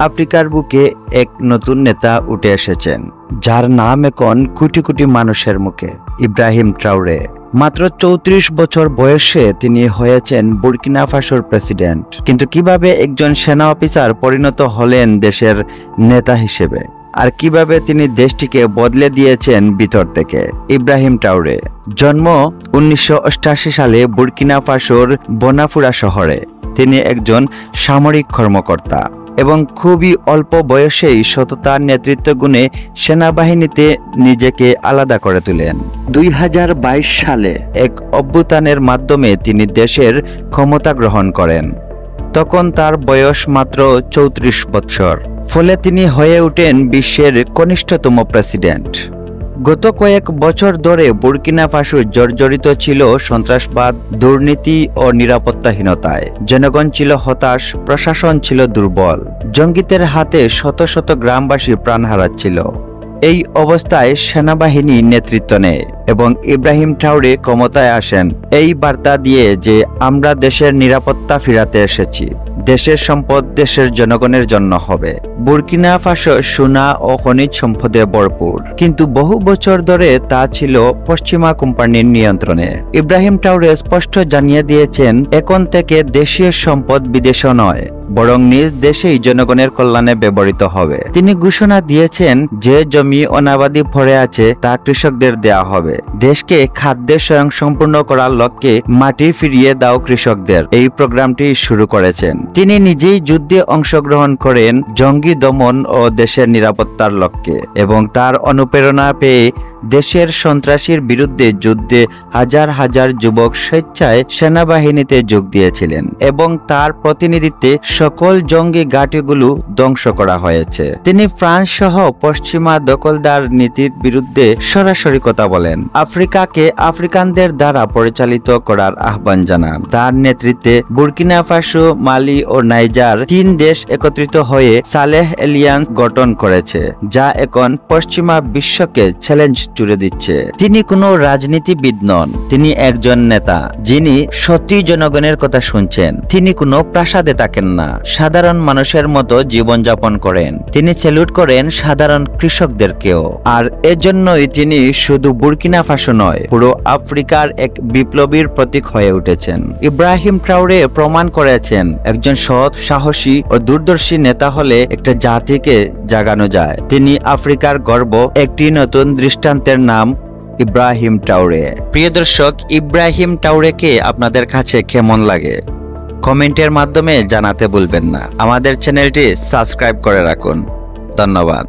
আফ্রিকার বুকে এক নতুন নেতা উঠে এসেছেন, যার নাম এখন কোটি কোটি মানুষের মুখে, ইব্রাহিম ট্রাওরে। মাত্র ৩৪ বছর বয়সে তিনি হয়েছেন বুর্কিনা ফাসোর প্রেসিডেন্ট। কিন্তু কিভাবে একজন সেনা অফিসার পরিণত হলেন দেশের নেতা হিসেবে, আর কিভাবে তিনি দেশটিকে বদলে দিয়েছেন ভিতর থেকে? ইব্রাহিম ট্রাওরে জন্ম ১৯৮৮ সালে বুর্কিনা ফাসোর বোনাফুরা শহরে। তিনি একজন সামরিক কর্মকর্তা এবং খুবই অল্প বয়সেই সততার নেতৃত্ব গুণে সেনাবাহিনীতে নিজেকে আলাদা করে তোলেন। ২০২২ সালে এক অভ্যুত্থানের মাধ্যমে তিনি দেশের ক্ষমতা গ্রহণ করেন। তখন তার বয়স মাত্র ৩৪ বছর। ফলে তিনি হয়ে ওঠেন বিশ্বের কনিষ্ঠতম প্রেসিডেন্ট। গত কয়েক বছর ধরে বুর্কিনা ফাসো জর্জরিত ছিল সন্ত্রাসবাদ, দুর্নীতি ও নিরাপত্তাহীনতায়। জনগণ ছিল হতাশ, প্রশাসন ছিল দুর্বল, জঙ্গিদের হাতে শত শত গ্রামবাসী প্রাণ হারাচ্ছিল। এই অবস্থায় সেনাবাহিনী নেতৃত্ব নেয় এবং ইব্রাহিম ট্রাওরে ক্ষমতায় আসেন এই বার্তা দিয়ে যে আমরা দেশের নিরাপত্তা ফিরাতে এসেছি, দেশের সম্পদ দেশের জনগণের জন্য হবে। বুর্কিনা ফাসো সোনা ও খনিজ সম্পদে ভরপুর, কিন্তু বহু বছর ধরে তা ছিল পশ্চিমা কোম্পানির নিয়ন্ত্রণে। ইব্রাহিম ট্রাওরে স্পষ্ট জানিয়ে দিয়েছেন, এখন থেকে দেশীয় সম্পদ বিদেশে নয়, বরং নিজ দেশেই জনগণের কল্যাণে ব্যবহৃত হবে। তিনি ঘোষণা দিয়েছেন, যে জমি অনাবাদি পড়ে আছে তা কৃষকদের দেয়া হবে। দেশকে খাদ্যে স্বয়ংসম্পূর্ণ করার লক্ষ্যে মাটি ফিরিয়ে দাও কৃষকদের, এই প্রোগ্রামটি শুরু করেছেন। তিনি নিজেই যুদ্ধে অংশগ্রহণ করেন জঙ্গি দমন ও দেশের নিরাপত্তার লক্ষ্যে, এবং তার অনুপ্রেরণা পেয়ে দেশের সন্ত্রাসীর বিরুদ্ধে যুদ্ধে হাজার হাজার যুবক স্বেচ্ছায় সেনাবাহিনীতে যোগ দিয়েছিলেন এবং তার প্রতিনিধিত্বে সকল জঙ্গি ঘাঁটিগুলো ধ্বংস করা হয়েছে। তিনি ফ্রান্স সহ পশ্চিমা দখলদার নীতির বিরুদ্ধে সরাসরি কথা বলেন, আফ্রিকাকে আফ্রিকানদের দ্বারা পরিচালিত করার আহ্বান জানান। তার নেতৃত্বে বুর্কিনা ফাসো, মালি ও নাইজার ৩ দেশ একত্রিত হয়ে সালেহ এলিয়ান্স গঠন করেছে, যা এখন পশ্চিমা বিশ্বকে চ্যালেঞ্জ জুড়ে দিচ্ছে। তিনি কোনো রাজনীতিবিদ নন, তিনি একজন নেতা যিনি সত্যি জনগণের কথা শুনছেন। তিনি কোনো প্রাসাদে থাকেন না, সাধারণ মানুষের মতো জীবনযাপন করেন। তিনি স্যালুট করেন সাধারণ কৃষকদেরকেও, আর এজন্যই তিনি শুধু বুর্কিনা ফাসো নয়, পুরো আফ্রিকার এক বিপ্লবীর প্রতীক হয়ে উঠেছেন। ইব্রাহিম ট্রাওরে প্রমাণ করেছেন, একজন সৎ, সাহসী ও দূরদর্শী নেতা হলে একটা জাতিকে জাগানো যায়। তিনি আফ্রিকার গর্ব। একটি নতুন দৃষ্টান্তের নাম ইব্রাহিম ট্রাওরে। প্রিয় দর্শক, ইব্রাহিম ট্রাওরেকে আপনাদের কাছে কেমন লাগে কমেন্টের মাধ্যমে জানাতে ভুলবেন না। আমাদের চ্যানেলটি সাবস্ক্রাইব করে রাখুন। ধন্যবাদ।